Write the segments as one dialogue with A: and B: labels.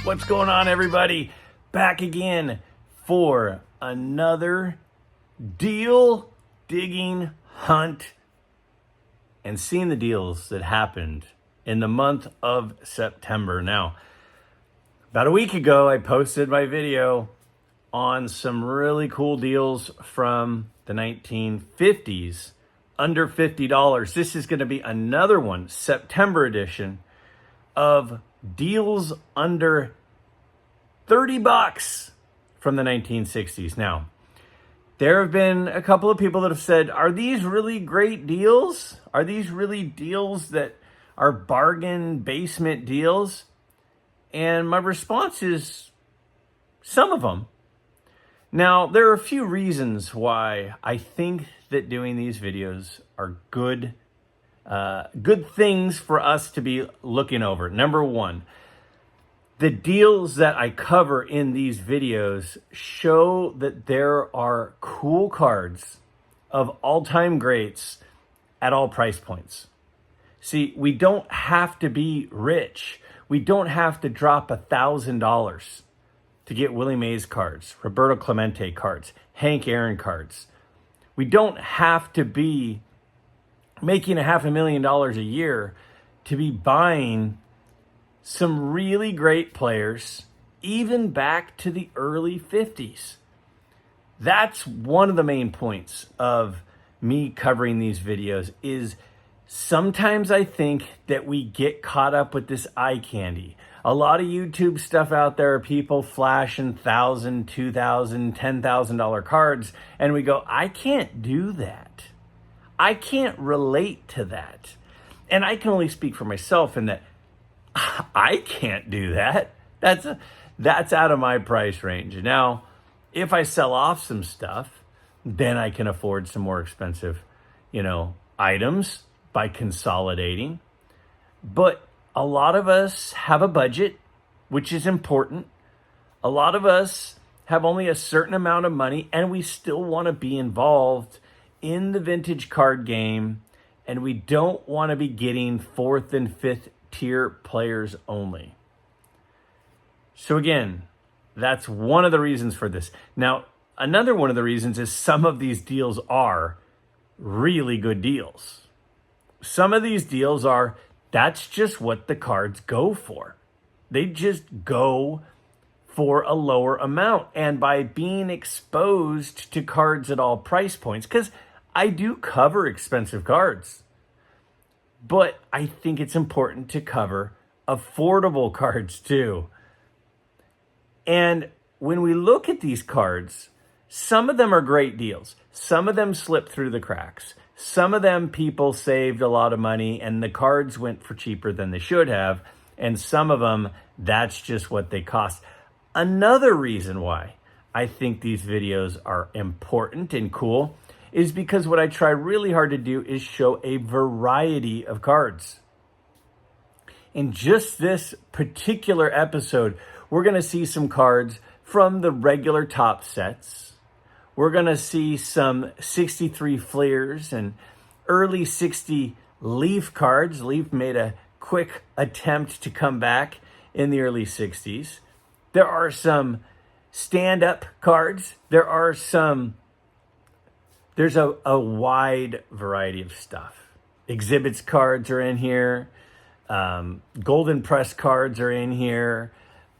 A: What's going on, everybody? Back again for another deal digging hunt and seeing the deals that happened in the month of September. Now, about a week ago, I posted my video on some really cool deals from the 1950s, under $50. This is going to be another one, September edition, of deals under $30 from the 1960s. Now, there have been a couple of people that have said, are these really great deals? Are these really deals that are bargain basement deals? And my response is some of them. Now, there are a few reasons why I think that doing these videos are good things for us to be looking over. Number one, the deals that I cover in these videos show that there are cool cards of all-time greats at all price points. See, we don't have to be rich. We don't have to drop $1,000 to get Willie Mays cards, Roberto Clemente cards, Hank Aaron cards. We don't have to be making $500,000 a year to be buying some really great players, even back to the early 50s. That's one of the main points of me covering these videos is sometimes I think that we get caught up with this eye candy. A lot of YouTube stuff out there, people flashing $1,000, $2,000, $10,000 cards, and we go, I can't do that. I can't relate to that. And I can only speak for myself in that I can't do that. That's out of my price range. Now, if I sell off some stuff, then I can afford some more expensive, items by consolidating. But a lot of us have a budget, which is important. A lot of us have only a certain amount of money, and we still want to be involved in the vintage card game, and we don't want to be getting fourth and fifth tier players only. So again, that's one of the reasons for this. Now, another one of the reasons is some of these deals are really good deals. Some of these deals are, that's just what the cards go for. They just go for a lower amount. And by being exposed to cards at all price points, because I do cover expensive cards, but I think it's important to cover affordable cards too. And when we look at these cards, some of them are great deals. Some of them slip through the cracks. Some of them people saved a lot of money and the cards went for cheaper than they should have. And some of them, that's just what they cost. Another reason why I think these videos are important and cool is because what I try really hard to do is show a variety of cards. In just this particular episode, we're going to see some cards from the regular top sets. We're going to see some 63 Fleers and early 60 Leaf cards. Leaf made a quick attempt to come back in the early 60s. There are some stand-up cards. There's a wide variety of stuff. Exhibits cards are in here. Golden Press cards are in here.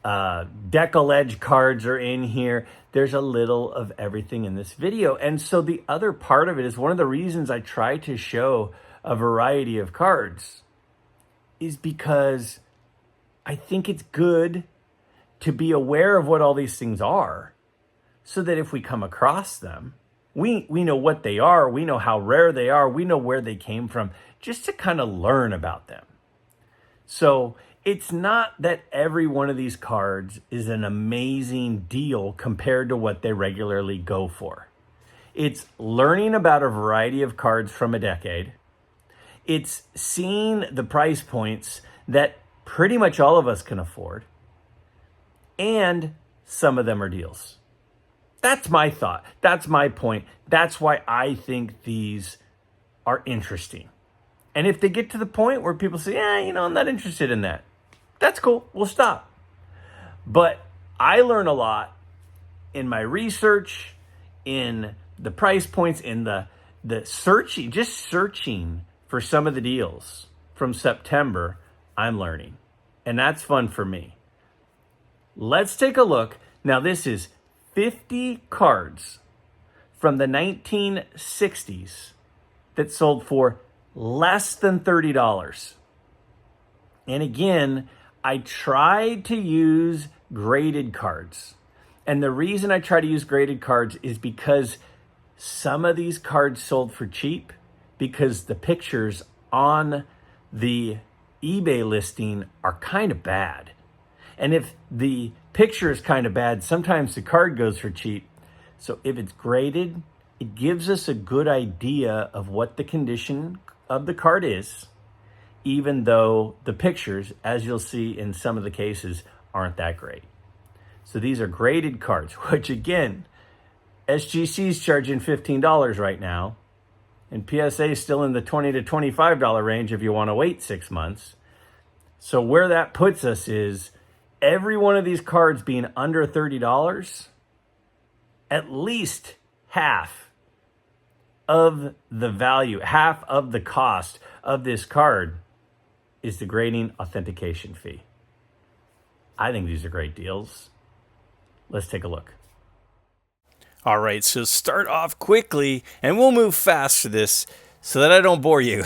A: Decal Edge cards are in here. There's a little of everything in this video. And so the other part of it is one of the reasons I try to show a variety of cards is because I think it's good to be aware of what all these things are so that if we come across them, we know what they are, we know how rare they are, we know where they came from, just to kind of learn about them. So it's not that every one of these cards is an amazing deal compared to what they regularly go for. It's learning about a variety of cards from a decade. It's seeing the price points that pretty much all of us can afford. And some of them are deals. That's my thought. That's my point. That's why I think these are interesting. And if they get to the point where people say, I'm not interested in that, that's cool. We'll stop. But I learn a lot in my research, in the price points, in the searching, just searching for some of the deals from September. I'm learning, and that's fun for me. Let's take a look. Now, this is 50 cards from the 1960s that sold for less than $30. And again, I tried to use graded cards. And the reason I try to use graded cards is because some of these cards sold for cheap because the pictures on the eBay listing are kind of bad. And if the picture is kind of bad, sometimes the card goes for cheap. So if it's graded, it gives us a good idea of what the condition of the card is, even though the pictures, as you'll see in some of the cases, aren't that great. So these are graded cards, which again, SGC is charging $15 right now, and PSA is still in the $20 to $25 range if you want to wait 6 months. So where that puts us is every one of these cards being under $30, at least half of the value, half of the cost of this card is the grading authentication fee. I think these are great deals. Let's take a look. All right, so start off quickly, and we'll move fast for this so that I don't bore you.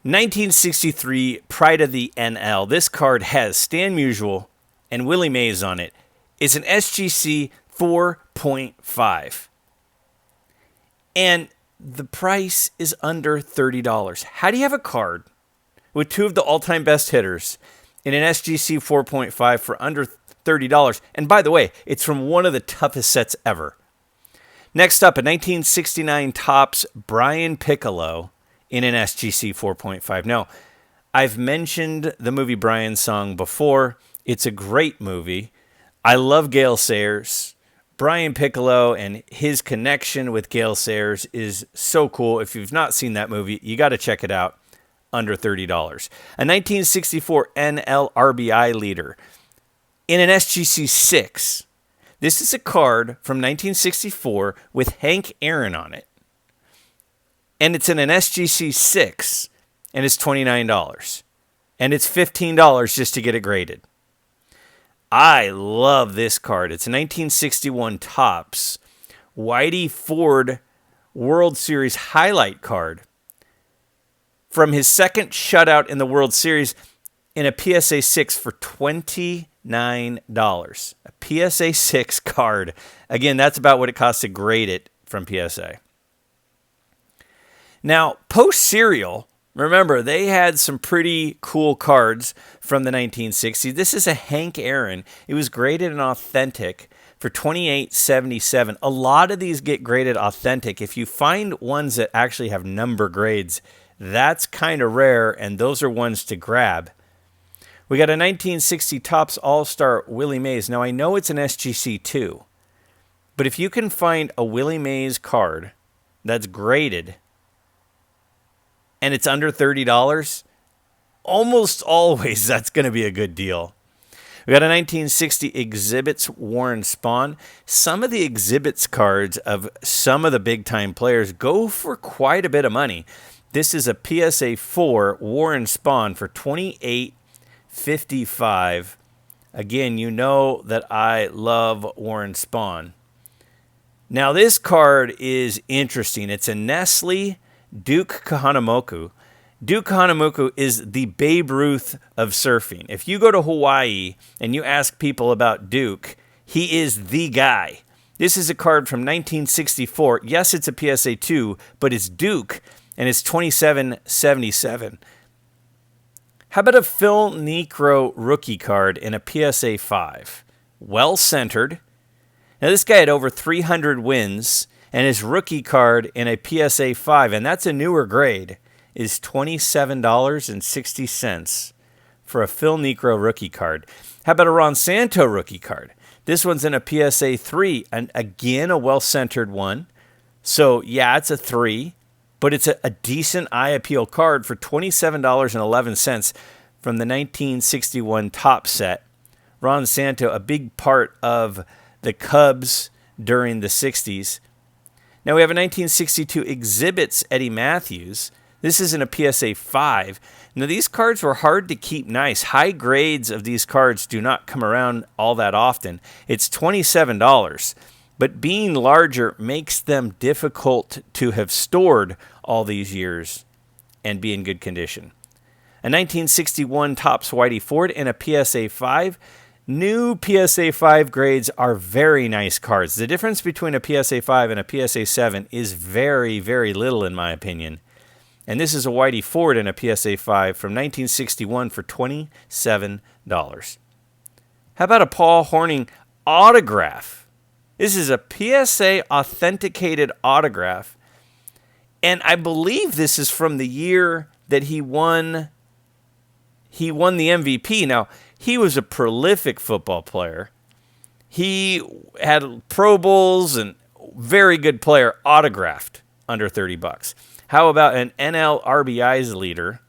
A: 1963 Pride of the NL. This card has Stan Musial and Willie Mays on it. It's an SGC 4.5. And the price is under $30. How do you have a card with two of the all-time best hitters in an SGC 4.5 for under $30? And by the way, it's from one of the toughest sets ever. Next up, a 1969 Topps Brian Piccolo in an SGC 4.5. Now, I've mentioned the movie Brian Song before. It's a great movie. I love Gale Sayers. Brian Piccolo and his connection with Gale Sayers is so cool. If you've not seen that movie, you got to check it out. Under $30. A 1964 NL RBI leader in an SGC 6. This is a card from 1964 with Hank Aaron on it. And it's in an SGC 6, and it's $29. And it's $15 just to get it graded. I love this card. It's a 1961 Topps Whitey Ford World Series highlight card from his second shutout in the World Series in a PSA 6 for $29. A PSA 6 card. Again, that's about what it costs to grade it from PSA. Now, post-serial, remember, they had some pretty cool cards from the 1960s. This is a Hank Aaron. It was graded and authentic for $28.77. A lot of these get graded authentic. If you find ones that actually have number grades, that's kind of rare, and those are ones to grab. We got a 1960 Topps All-Star Willie Mays. Now, I know it's an SGC 2, but if you can find a Willie Mays card that's graded and it's under $30, almost always that's going to be a good deal. We got a 1960 Exhibits Warren Spahn. Some of the Exhibits cards of some of the big-time players go for quite a bit of money. This is a PSA 4 Warren Spahn for $28.55. Again, you know that I love Warren Spahn. Now, this card is interesting. It's a Nestle Duke Kahanamoku. Duke Kahanamoku is the Babe Ruth of surfing. If you go to Hawaii and you ask people about Duke, he is the guy. This is a card from 1964. Yes, it's a PSA 2, but it's Duke, and it's $27.77. How about a Phil Niekro rookie card in a PSA 5? Well-centered. Now, this guy had over 300 wins, and his rookie card in a PSA 5, and that's a newer grade, is $27.60 for a Phil Niekro rookie card. How about a Ron Santo rookie card? This one's in a PSA 3, and again, a well-centered one. So, yeah, it's a 3, but it's a decent eye appeal card for $27.11 from the 1961 Topps set. Ron Santo, a big part of the Cubs during the 60s. Now we have a 1962 Exhibits Eddie Matthews. This is in a PSA 5. Now these cards were hard to keep nice. High grades of these cards do not come around all that often. It's $27, but being larger makes them difficult to have stored all these years and be in good condition. A 1961 Topps Whitey Ford and a PSA 5. New PSA 5 grades are very nice cards. The difference between a PSA 5 and a PSA 7 is very, very little in my opinion. And this is a Whitey Ford and a PSA 5 from 1961 for $27. How about a Paul Hornung autograph? This is a PSA authenticated autograph. And I believe this is from the year that he won the MVP. Now, he was a prolific football player. He had Pro Bowls and very good player, autographed under $30. How about an NL RBIs leader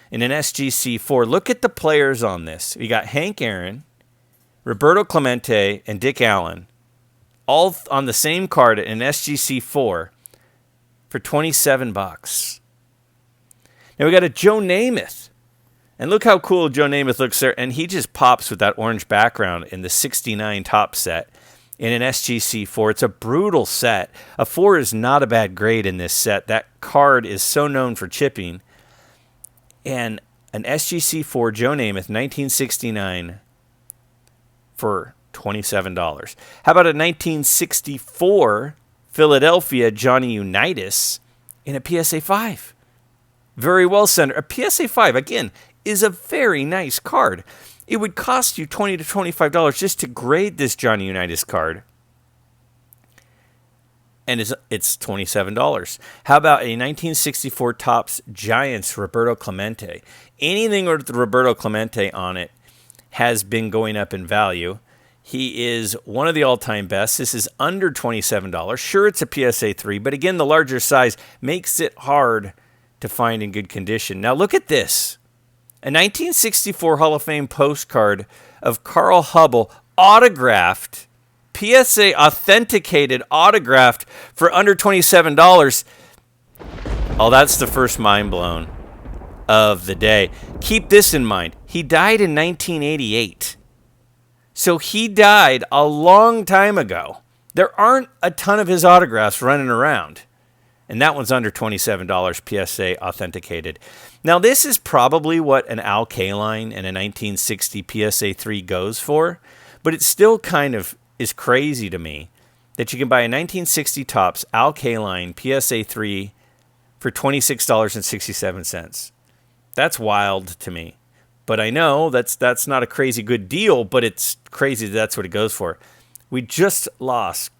A: in an SGC 4? Look at the players on this. We got Hank Aaron, Roberto Clemente, and Dick Allen, all on the same card in an SGC 4 for $27. Now we got a Joe Namath. And look how cool Joe Namath looks there. And he just pops with that orange background in the 69 top set in an SGC 4. It's a brutal set. A 4 is not a bad grade in this set. That card is so known for chipping. And an SGC 4 Joe Namath, 1969 for $27. How about a 1964 Philadelphia Johnny Unitas in a PSA 5? Very well centered. A PSA 5, again, is a very nice card. It would cost you $20 to $25 just to grade this Johnny Unitas card. And it's $27. How about a 1964 Topps Giants Roberto Clemente? Anything with Roberto Clemente on it has been going up in value. He is one of the all-time best. This is under $27. Sure, it's a PSA 3, but again, the larger size makes it hard to find in good condition. Now look at this. A 1964 Hall of Fame postcard of Carl Hubble, autographed, PSA authenticated, autographed for under $27. Oh, that's the first mind blown of the day. Keep this in mind. He died in 1988. So he died a long time ago. There aren't a ton of his autographs running around. And that one's under $27 PSA authenticated. Now, this is probably what an Al Kaline and a 1960 PSA 3 goes for, but it still kind of is crazy to me that you can buy a 1960 Topps Al Kaline PSA 3 for $26.67. That's wild to me. But I know that's not a crazy good deal, but it's crazy that's what it goes for. We just lost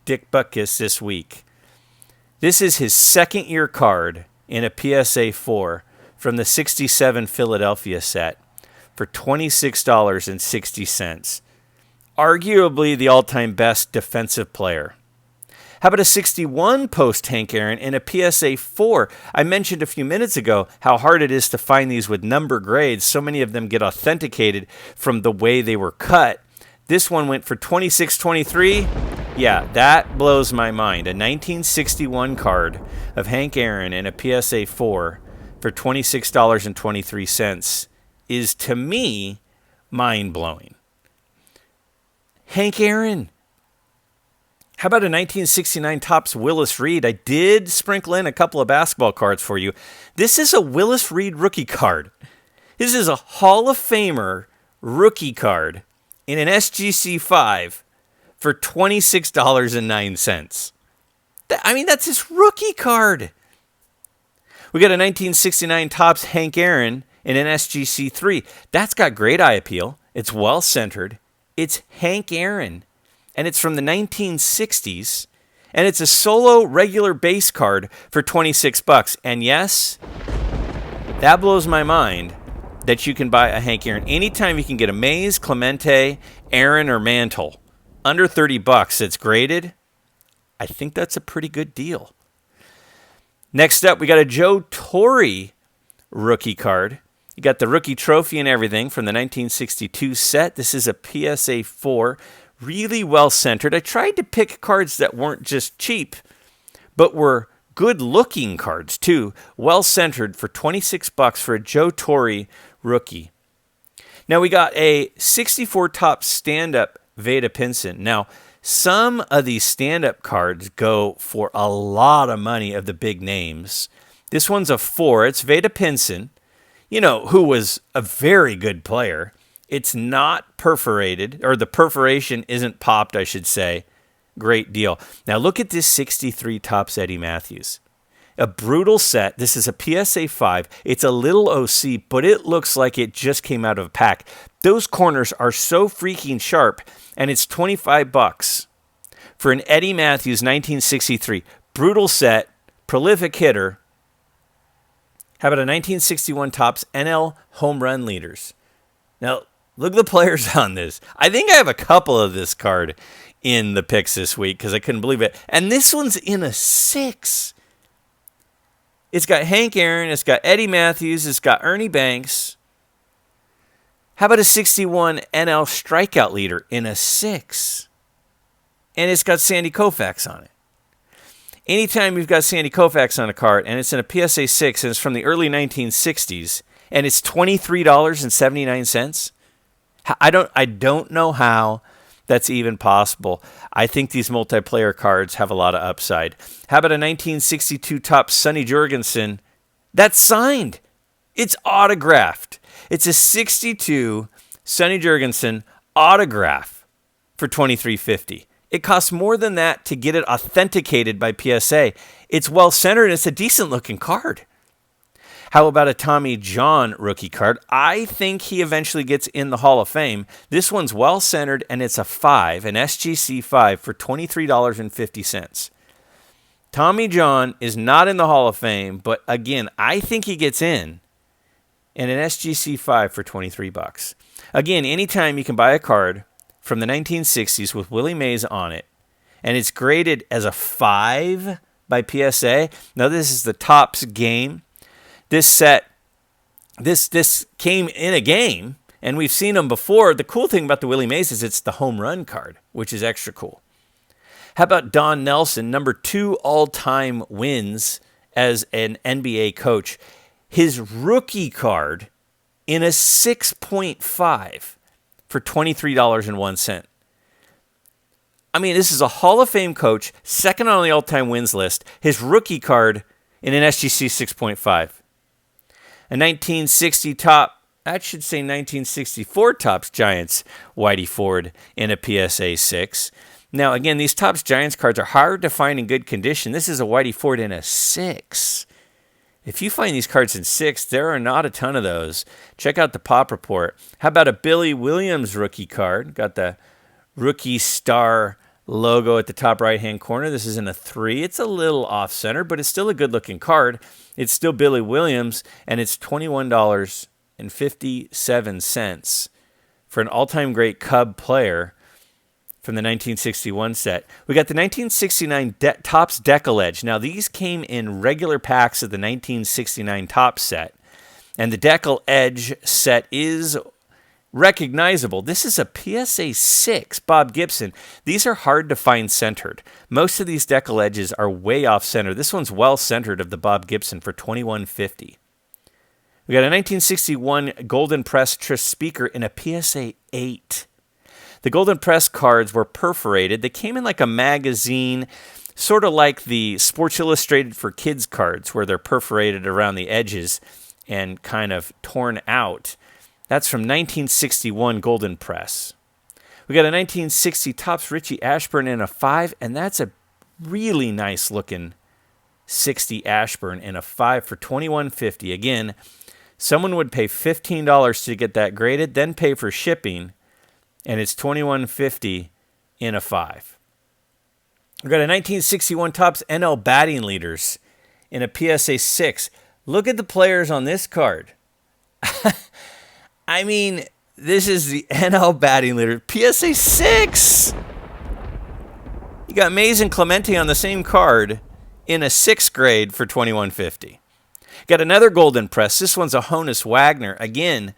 A: Dick Butkus this week. This is his second year card in a PSA 4 from the 67 Philadelphia set for $26.60. Arguably the all-time best defensive player. How about a 61 post Hank Aaron in a PSA 4? I mentioned a few minutes ago how hard it is to find these with number grades. So many of them get authenticated from the way they were cut. This one went for $26.23. Yeah, that blows my mind. A 1961 card of Hank Aaron in a PSA 4 for $26.23 is, to me, mind-blowing. Hank Aaron. How about a 1969 Topps Willis Reed? I did sprinkle in a couple of basketball cards for you. This is a Willis Reed rookie card. This is a Hall of Famer rookie card in an SGC 5 for $26.09. I mean, that's his rookie card. We got a 1969 Topps Hank Aaron in an SGC 3. That's got great eye appeal. It's well centered. It's Hank Aaron. And it's from the 1960s. And it's a solo regular base card for $26. And yes, that blows my mind that you can buy a Hank Aaron. Anytime you can get a Mays, Clemente, Aaron, or Mantle under $30 it's graded, I think that's a pretty good deal. Next up, we got a Joe Torre rookie card
B: You got the rookie trophy and everything from the 1962 set. This is a PSA 4, really well centered. I tried to pick cards that weren't just cheap, but were good-looking cards too. Well centered for $26 for a Joe Torre rookie. Now we got a 64 top stand-up Veda Pinson. Now, some of these stand-up cards go for a lot of money of the big names. This one's a 4. It's Veda Pinson, who was a very good player. It's not perforated, or the perforation isn't popped, I should say. Great deal. Now look at this 63 tops Eddie Matthews. A brutal set. This is a PSA 5. It's a little OC, but it looks like it just came out of a pack. Those corners are so freaking sharp, and it's $25 for an Eddie Matthews 1963. Brutal set, prolific hitter. How about a 1961 tops NL home run leaders? Now, look at the players on this. I think I have a couple of this card in the picks this week because I couldn't believe it. And this one's in a 6. It's got Hank Aaron. It's got Eddie Matthews. It's got Ernie Banks. How about a 61 NL strikeout leader in a 6? And it's got Sandy Koufax on it. Anytime you've got Sandy Koufax on a card and it's in a PSA 6 and it's from the early 1960s and it's $23.79, I don't know how that's even possible. I think these multiplayer cards have a lot of upside. How about a 1962 top Sonny Jurgensen? That's signed. It's autographed. It's a 62 Sonny Jurgensen autograph for $23.50. It costs more than that to get it authenticated by PSA. It's well centered and it's a decent looking card. How about a Tommy John rookie card? I think he eventually gets in the Hall of Fame. This one's well centered and it's a 5, an SGC 5 for $23.50. Tommy John is not in the Hall of Fame, but again, I think he gets in. And an SGC 5 for $23. Again, anytime you can buy a card from the 1960s with Willie Mays on it, and it's graded as a 5 by PSA. Now, this is the Topps game. This set, this came in a game, and we've seen them before. The cool thing about the Willie Mays is it's the home run card, which is extra cool. How about Don Nelson, number 2 all-time wins as an NBA coach? His rookie card in a 6.5 for $23.01. I mean, this is a Hall of Fame coach, second on the all-time wins list. His rookie card in an SGC 6.5. A 1960 top, I should say 1964 Topps Giants Whitey Ford in a PSA 6. Now, again, these Topps Giants cards are hard to find in good condition. This is a Whitey Ford in a 6. If you find these cards in 6, there are not a ton of those. Check out the Pop Report. How about a Billy Williams rookie card? Got the rookie star logo at the top right-hand corner. This is in a 3. It's a little off-center, but it's still a good-looking card. It's still Billy Williams, and it's $21.57 for an all-time great Cub player from the 1961 set. We got the 1969 Topps Decal Edge. Now, these came in regular packs of the 1969 Topps set, and the Decal Edge set is recognizable. This is a PSA 6 Bob Gibson. These are hard to find centered. Most of these Decal Edges are way off center. This one's well centered of the Bob Gibson for $21.50. We got a 1961 Golden Press Tris Speaker in a PSA 8. The Golden Press cards were perforated. They came in like a magazine, sort of like the Sports Illustrated for Kids cards, where they're perforated around the edges and kind of torn out. That's from 1961 Golden Press. We got a 1960 Topps Richie Ashburn in a 5, and that's a really nice looking 60 Ashburn in a 5 for $21.50. Again, someone would pay $15 to get that graded, then pay for shipping, and it's $21.50 in a 5. We got a 1961 Topps NL batting leaders in a PSA 6. Look at the players on this card. I mean, this is the NL batting leader. PSA 6! You got Mays and Clemente on the same card in a 6th grade for $21.50. Got another golden press. This one's a Honus Wagner. Again,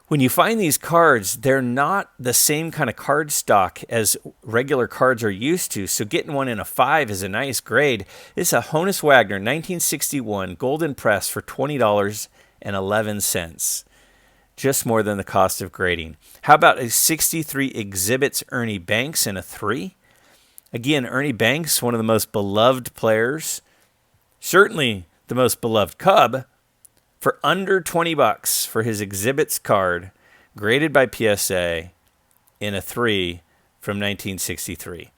B: when you find these cards, they're not the same kind of card stock as regular cards are used to. So getting one in a 5 is a nice grade. This is a Honus Wagner 1961 golden press for $20.11. Just more than the cost of grading. How about a 63 Exhibits Ernie Banks in a 3? Again, Ernie Banks, one of the most beloved players, certainly the most beloved Cub, for under $20 for his Exhibits card, graded by PSA in a 3 from 1963.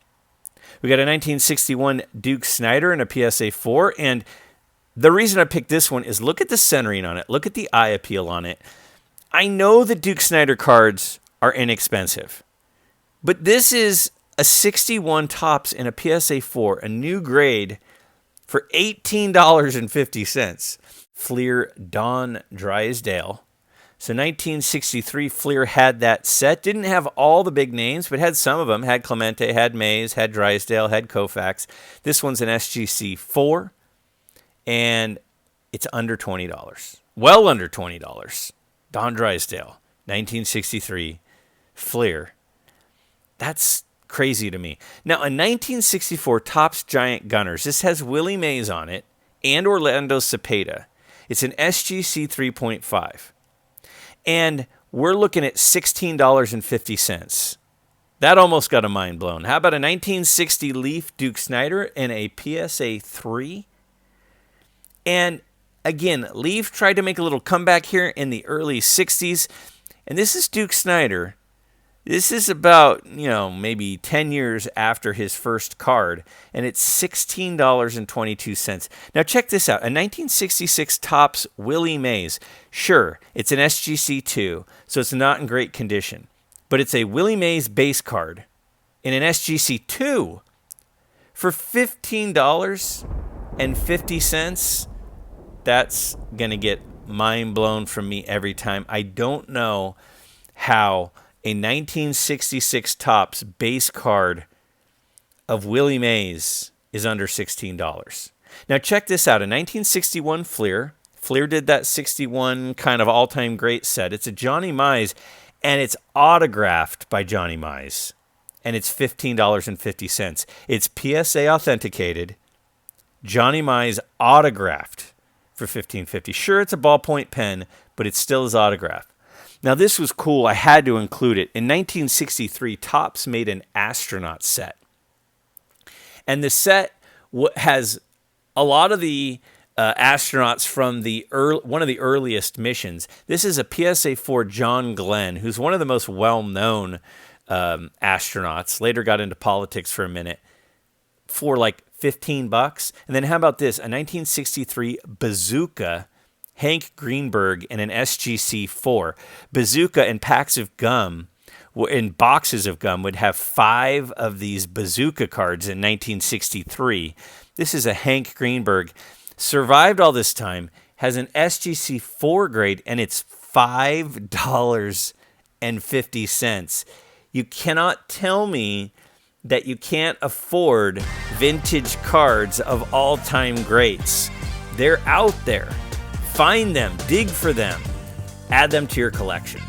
B: We got a 1961 Duke Snider in a PSA 4, and the reason I picked this one is look at the centering on it. Look at the eye appeal on it. I know the Duke Snider cards are inexpensive, but this is a 61 Topps in a PSA 4, a new grade for $18.50. Fleer Don Drysdale. So 1963, Fleer had that set. Didn't have all the big names, but had some of them. Had Clemente, had Mays, had Drysdale, had Koufax. This one's an SGC 4, and it's under $20. Well under $20. Don Drysdale, 1963, Fleer. That's crazy to me. Now, a 1964 Topps Giant Gunners. This has Willie Mays on it and Orlando Cepeda. It's an SGC 3.5. And we're looking at $16.50. That almost got a mind blown. How about a 1960 Leaf Duke Snider and a PSA 3? And again, Leaf tried to make a little comeback here in the early 60s. And this is Duke Snider. This is about, maybe 10 years after his first card, and it's $16.22. Now check this out. A 1966 Topps Willie Mays. Sure, it's an SGC2, so it's not in great condition. But it's a Willie Mays base card in an SGC2 for $15.50. That's going to get mind blown from me every time. I don't know how a 1966 Topps base card of Willie Mays is under $16. Now check this out. A 1961 Fleer. Fleer did that 61 kind of all-time great set. It's a Johnny Mize, and it's autographed by Johnny Mize. And it's $15.50. It's PSA authenticated. Johnny Mize autographed for $15.50. Sure, it's a ballpoint pen, but it still is autographed. Now, this was cool. I had to include it. In 1963, Topps made an astronaut set. And the set has a lot of the astronauts from one of the earliest missions. This is a PSA 4 John Glenn, who's one of the most well-known astronauts. Later got into politics for a minute. For like $15. And then how about this? A 1963 Bazooka Hank Greenberg in an SGC 4. Bazooka and packs of gum, in boxes of gum, would have 5 of these Bazooka cards in 1963. This is a Hank Greenberg. Survived all this time, has an SGC 4 grade, and it's $5.50. You cannot tell me that you can't afford vintage cards of all-time greats. They're out there. Find them, dig for them, add them to your collection.